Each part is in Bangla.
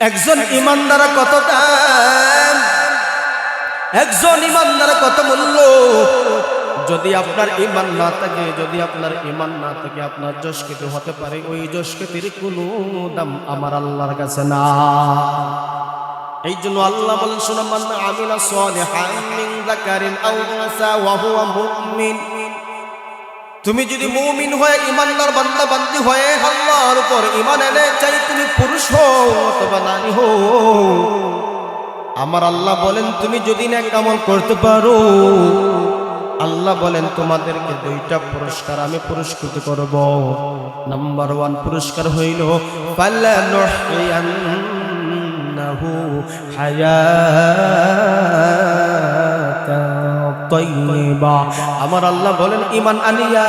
একজন ইমানদার কত দাম, একজন ইমানদার কত মূল্য। যদি আপনার ঈমান না থাকে, যদি আপনার ঈমান না থাকে, আপনার যশ কিছু হতে পারে, ওই যশ কিছুর কোনো দাম আমার আল্লাহর কাছে না। এই জন্য আল্লাহ বলেন, শুনো, মান আমিলা সালিহান মিন যাকারিন আও উনসা ওয়া হুয়া মুমিন। তুমি যদি মুমিন হয়ে ইমানদার বান্দা বান্দি হয়ে আল্লাহর উপর ঈমান এনে, চাই তুমি পুরুষ হও অথবা নারী হও, আমার আল্লাহ বলেন তুমি যদি নেক আমল করতে পারো, আল্লাহ বলেন তোমাদেরকে দুইটা পুরস্কার আমি পুরস্কৃত করব। নাম্বার 1 পুরস্কার হইল ফালানুহইয়ান্নাহু হায়াতান তাইয়্যিবা। আমার আল্লাহ বলেন ঈমান আনিয়া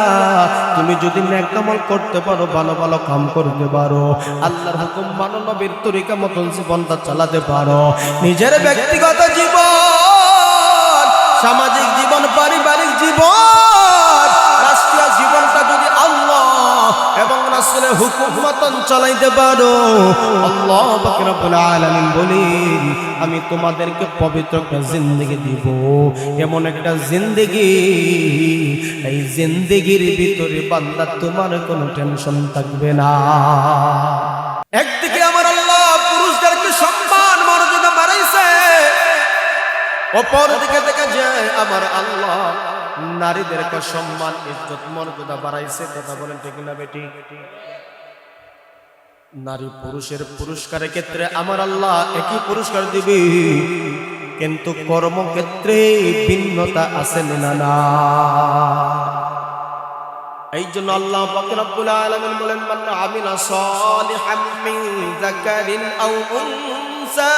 তুমি যদি নেক আমল করতে পারো, ভালো ভালো কাম করতে পারো, আল্লাহর হুকুম মানো, নবীর তরিকা মতন জীবনটা চালাতে পারো, নিজের ব্যক্তিগত জীবন, সামাজিক জীবন, পারিবারিক জীবন, রাষ্ট্রীয় জীবনটা যদি আল্লাহ এবং রাসূলের হুকুম মতন চালাইতে পারো, আল্লাহ পাক রব্বুল আলামিন বলেন আমি তোমাদেরকে পবিত্র একটা জিন্দেগি দিব, এমন একটা জিন্দেগি, এই জিন্দেগির ভিতরে বান্দা তোমার কোনো টেনশন থাকবে না। একদিকে আমার আল্লাহ পুরুষদেরকে সম্মান মর্যাদা বাড়াইছে, অপর দিকে দেখা যায় আমার আল্লাহ নারীদেরকে সম্মান ইজ্জত মর্যাদা বাড়াইছে। কথা বলেন ঠিক না বেটি? নারী পুরুষের পুরস্কারের ক্ষেত্রে আমার আল্লাহ একই পুরস্কার দিবে, কিন্তু কর্মক্ষেত্রে ভিন্নতা আছে না না। এই জন্য আল্লাহ পাক রব্বুল আলামিন বলেন, মান আমিলা সালিহাম মিন যাকারিন আও উনসা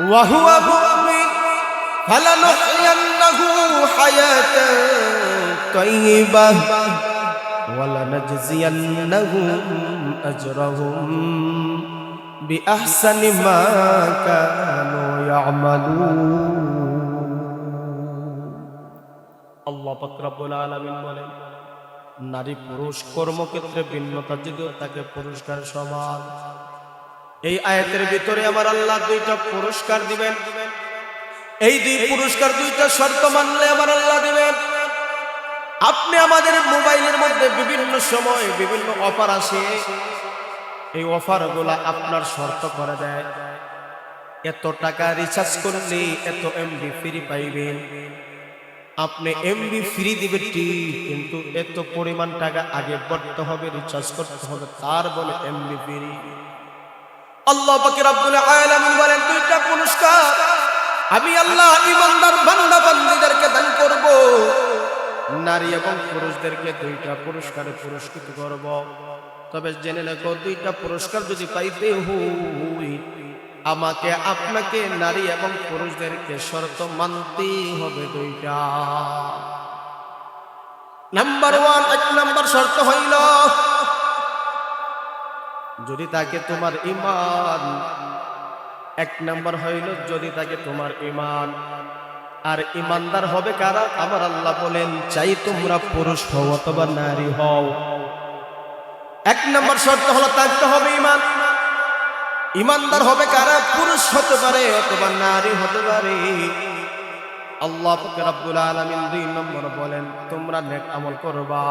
ওয়া হুয়া মুমিন ফালানুহইয়ান্নাহু হায়াতান তাইয়্যিবাহ ওয়ালানাজজিয়ান্নাহুম আজরাহুম বিআহসানি মা কানু ইয়ামালুন। আল্লাহ পাক রব্বুল আলামিন বলেন, নারী পুরুষ কর্মক্ষেত্রে ভিন্নতা যদিও তাকে পুরস্কার সমান। এই আয়াতের ভিতরে আমার আল্লাহ দুইটা পুরস্কার দিবেন। এই দুই পুরস্কার দুইটা শর্ত মানলে আমার আল্লাহ দিবেন। আপনি আমাদের মোবাইলের মধ্যে বিভিন্ন সময় বিভিন্ন অফার আসে, এই অফারগুলো আপনার শর্ত করে দেয়, এত টাকা রিচার্জ করলে এত এমবি ফ্রি পাইবেন। আপনি এমবি ফ্রি দিবেন ঠিক, কিন্তু এত পরিমাণ টাকা আগে ভরতে হবে, রিচার্জ করতে হবে, তার বলে এমবি ফ্রি। আল্লাহ পাক রব্বুল আলামিন বলেন দুইটা পুরস্কার আমি আল্লাহ ঈমানদার বান্দা বান্দীদেরকে দান করব, নারী এবং পুরুষদেরকে দুইটা পুরস্কারে পুরস্কৃত করব। তবে জেনে রেখো, দুইটা পুরস্কার যদি পাইতে হয়, আমাকে আপনাকে নারী এবং পুরুষদেরকে শর্ত মানতে হবে দুইটা। নাম্বার 1, এক নাম্বার শর্ত হইল যদি তাকে তোমার ঈমান, এক নাম্বার হইল যদি তাকে তোমার ঈমান। আর ঈমানদার হবে কারা? আমার আল্লাহ বলেন চাই তোমরা পুরুষ হও অথবা নারী হও, এক নাম্বার শর্ত হলো থাকতে হবে ঈমান। ঈমানদার হবে কারা? পুরুষ হতে পারে অথবা নারী হতে পারে। আল্লাহ পাক রব্বুল আলামিন 2 নম্বর বলেন তোমরা নেক আমল করবা।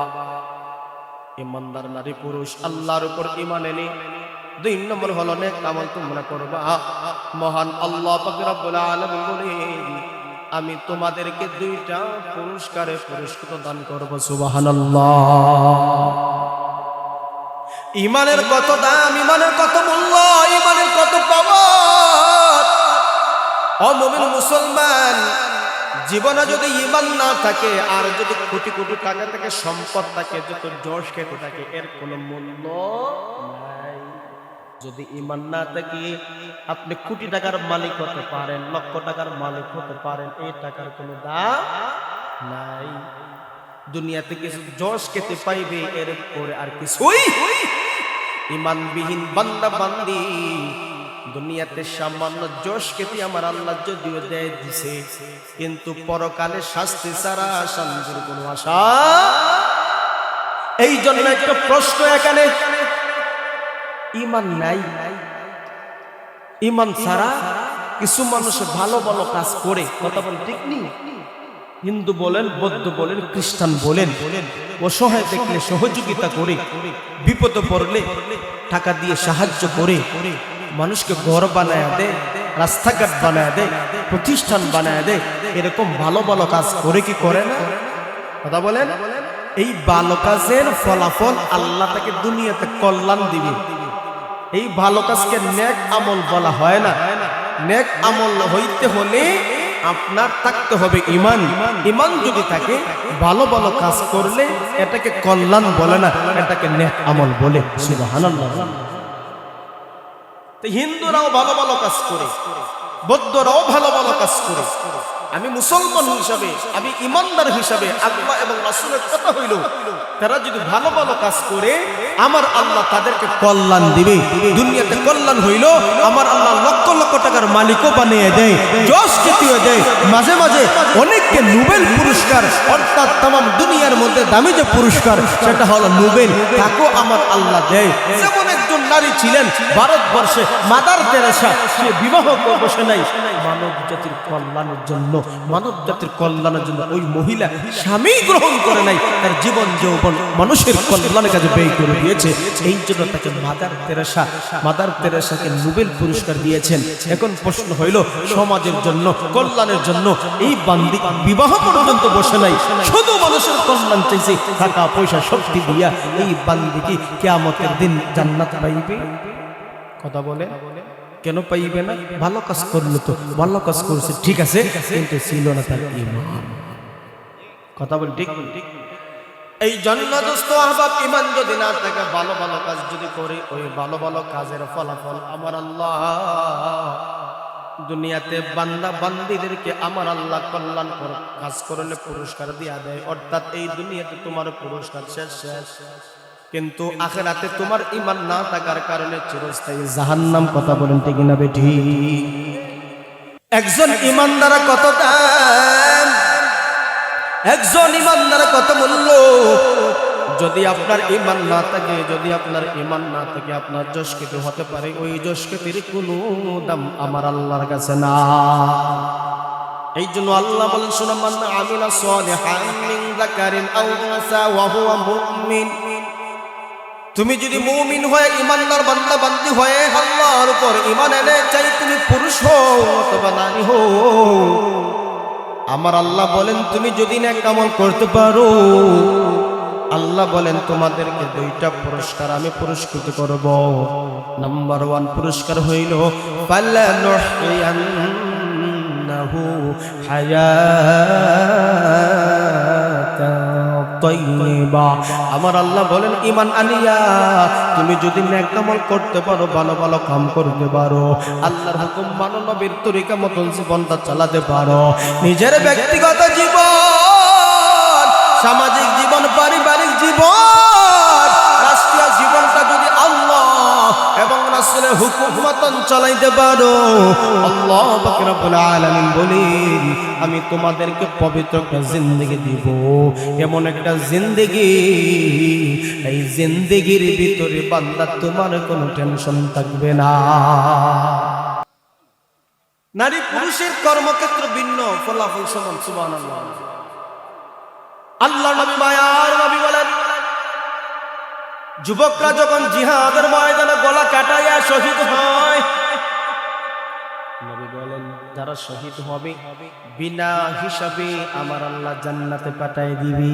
ঈমানদার নারী পুরুষ আল্লাহর উপর ঈমান এনে 2 নম্বর হলো নেক আমল তোমরা করবা। মহান আল্লাহ পাক রব্বুল আলামিন বলেন আমি তোমাদেরকে দুইটা পুরস্কারে পুরস্কৃত দান করব। সুবহানাল্লাহ। ঈমানের কত দাম, ঈমানের কত মূল্য, ঈমানের কত পাওয়ার। ও মুমিন মুসলমান, জীবনে যদি ঈমান না থাকে, আর যদি কোটি কোটি টাকা থাকে, সম্পদ থাকে, যত যশ খ্যাত থাকে, এর কোনো মূল্য নাই। যদি ঈমান না থাকে, আপনি কোটি টাকার মালিক হতে পারেন, লক্ষ টাকার মালিক হতে পারেন, এই টাকার কোনো দাম নাই। দুনিয়াতে কিছু যশ খেতে পাইবে, এর পরে আর কিছুই। ঈমানবিহীন বান্দা বান্দি দুনিয়াতে সামান্য যশ খেতে আমার আল্লাহ যদিও দেয় দিছে, কিন্তু পরকালে শাস্তি ছাড়া শান্তির কোনো আশা। এই জন্য একটা প্রশ্ন এখানে, ঈমান নাই, ইমান ছাড়া কিছু মানুষ ভালো ভালো কাজ করে, কথা বলেন ঠিক নেই? হিন্দু বলেন, বৌদ্ধ বলেন, খ্রিস্টান বলেন, অসহায় দেখলে সহযোগিতা করে, বিপদে পড়লে টাকা দিয়ে সাহায্য করে, মানুষকে ঘর বানায় দেয়, রাস্তাঘাট বানায় দেয়, প্রতিষ্ঠান বানায় দেয়, এরকম ভালো ভালো কাজ করে কি করে না? কথা বলেন। এই ভালো কাজের ফলাফল আল্লাহ তাকে দুনিয়াতে কল্যাণ দিবে। এই ভালো কাজকে নেক আমল বলা হয় না। নেক আমল হইতে হলে আপনার থাকতে হবে ইমান। ইমান যদি থাকে, ভালো ভালো কাজ করলে এটাকে কল্যাণ বলে না, এটাকে নেক আমল বলে। সুবহানাল্লাহ। তো হিন্দুরাও ভালো ভালো কাজ করে, বৌদ্ধরাও ভালো ভালো কাজ করে। আমি মুসলমান হিসাবে, আমি ইমানদার হিসাবে আল্লাহ এবং রাসূলের কথা হইল, তারা যদি ভালো ভালো কাজ করে আমার আল্লাহ তাদেরকে কল্যাণ দিবে। দুনিয়াতে কল্যাণ হইল, আমার আল্লাহ লক্ষ লক্ষ টাকার মালিকও বানিয়ে দেয়, যশ খ্যাতিও দেয়, মাঝে মাঝে অনেককে নোবেল পুরস্কার, অর্থাৎ তাম দুনিয়ার মধ্যে দামি যে পুরস্কার সেটা হলো নোবেল, তাকেও আমার আল্লাহ দেয়। যেমন একজন নারী ছিলেন ভারতবর্ষে, মাদার তেরেসা, সে বিবাহ বসে নাই মানব জাতির কল্যাণের জন্য, মানব জাতির কল্যাণের জন্য। ওই মহিলা স্বামী গ্রহণ করে নাই, তার জীবন যৌবন মানুষের কল্যাণের কাজে ব্যয় করে দিয়েছে। এই জন্য তাকে মাদার তেরেসাকে নোবেল পুরস্কার দিয়েছেন। এখন প্রশ্ন হইল, সমাজের জন্য, কল্যাণের জন্য এই বান্দি বিবাহ পর্যন্ত বসে নাই, শুধু মানুষের কল্যাণ চাইছে, টাকা পয়সা শক্তি দিয়া এই বান্দি কি কিয়ামতের দিন জান্নাত পাইবে? কথা বলে কেন পাইবে না? ভালো কাজ করলো তো, ভালো কাজ করছে ঠিক আছে, কিন্তু ছিল না তার ঈমান। কথা বল ঠিক? এই জন্য দোস্ত আহবাব, ঈমান যদি না থাকে, ভালো ভালো কাজ যদি করে, ওই ভালো ভালো কাজের ফলাফল আমার আল্লাহ দুনিয়াতে বান্দা বান্দীদেরকে আমার আল্লাহ কল্যাণ কাজ করলে পুরস্কার দিয়া দেয়। অর্থাৎ এই দুনিয়াতে তোমার পুরস্কার শেষ, কিন্তু আখিরাতে তোমার ঈমান না থাকার কারণে চিরস্থায়ী জাহান্নাম। কথা বলেন ঠিক না বেঠি? একজন ঈমানদার কত দাম, একজন ঈমানদার কত মূল্য। যদি আপনার ঈমান না থাকে, যদি আপনার ঈমান না থাকে, আপনার যশকৃত হতে পারে, ওই যশকৃতির কোনো দাম আমার আল্লাহর কাছে না। এই জন্য আল্লাহ বলেন, শুনো, মান আমিলা সালিহান মিন যাকারিন আও উনসা ওয়া হুয়া মুমিন। তুমি যদি মুমিন হয়ে, ইমানদার বান্দা বান্দি হয়ে আল্লাহর উপর ঈমান এনে, চাই তুমি পুরুষ হও অথবা নারী হও, আমার আল্লাহ বলেন তুমি যদি নেক আমল করতে পারো, আল্লাহ বলেন তোমাদেরকে দুইটা পুরস্কার আমি পুরস্কৃত করব। নাম্বার 1 পুরস্কার হইল ফালানুহইয়ান্নাহু হায়াতান তাইয়্যিবা। আমার আল্লাহ বলেন ঈমান আনিয়া তুমি যদি নেক আমল করতে পারো, ভালো ভালো কাম করতে পারো, আল্লাহর হুকুম মানো, নবীর তরিকা মতন জীবনটা চালাতে পারো, নিজের ব্যক্তিগত জীবন, সামাজিক জীবন, পারিবারিক জীবন, রাষ্ট্রীয় জীবনটা যদি আল্লাহ এবং রাসূলের হুকুম মতন চালাইতে পারো, আল্লাহ পাক রব্বুল আলামিন বলেন আমি তোমাদেরকে পবিত্র একটা জিন্দেগি দিব। এমন একটা জিন্দেগি, এই জিন্দেগির ভিতরে বান্দা তোমার কোনো টেনশন থাকবে না। নারী পুরুষের কর্মক্ষেত্র ভিন্ন, ফলাফল সমান। সুবহানাল্লাহ। আল্লাহ নবী মায়ার নবী বলেন, যুবকরা যখন জিহাদের ময়দানে গলা কাটাইয়া শহীদ হয়, নবী বলেন যারা শহীদ হবে বিনা হিসাবে আমার আল্লাহ জান্নাতে পাঠায় দিবে।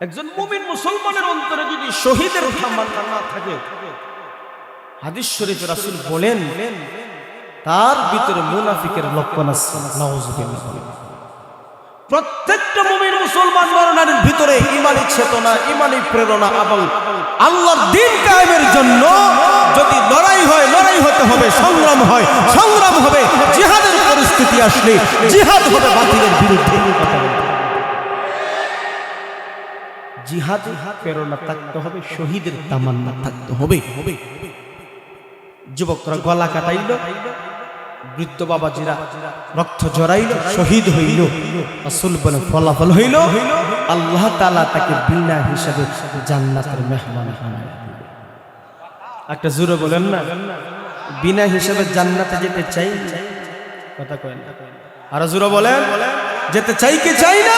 একজন মুমিন মুসলমানের অন্তরে যদি শহীদের তামান্না না থাকে, হাদিস শরীফে রাসূল বলেন তার ভিতরে মুনাফিকের লক্ষণ আছে। নাউযুবিল্লাহ। প্রত্যেকটা মুমিন মুসলমান নর-নারীর ভিতরে ঈমানি চেতনা, ঈমানি প্রেরণা এবং আল্লাহর দ্বীন কায়েমের জন্য যদি লড়াই হয়, লড়াই হতে হবে, সংগ্রাম হয়, সংগ্রাম হবে, জিহাদের পরিস্থিতি আসলে জিহাদ হবে বাতিলের বিরুদ্ধে। জিহাদ প্রেরণা থাকতে হবে, শহীদের তামান্না থাকতে হবে। যুবকরা গলা কাটাইল, বৃদ্ধ বাবাজিরা রক্ত জড়াইল, শহীদ হইল, রাসূল বলেন ফলাফল হইল আল্লাহ তাআলা তাকে বিনা হিসাবে জান্নাতের মেহমান বানায় দিবেন। একটা জোরে বলেন না, বিনা হিসাবে জান্নাতে যেতে চাই? কথা কয় না, আরো জোরে বলেন, যেতে চাই কি চাই না?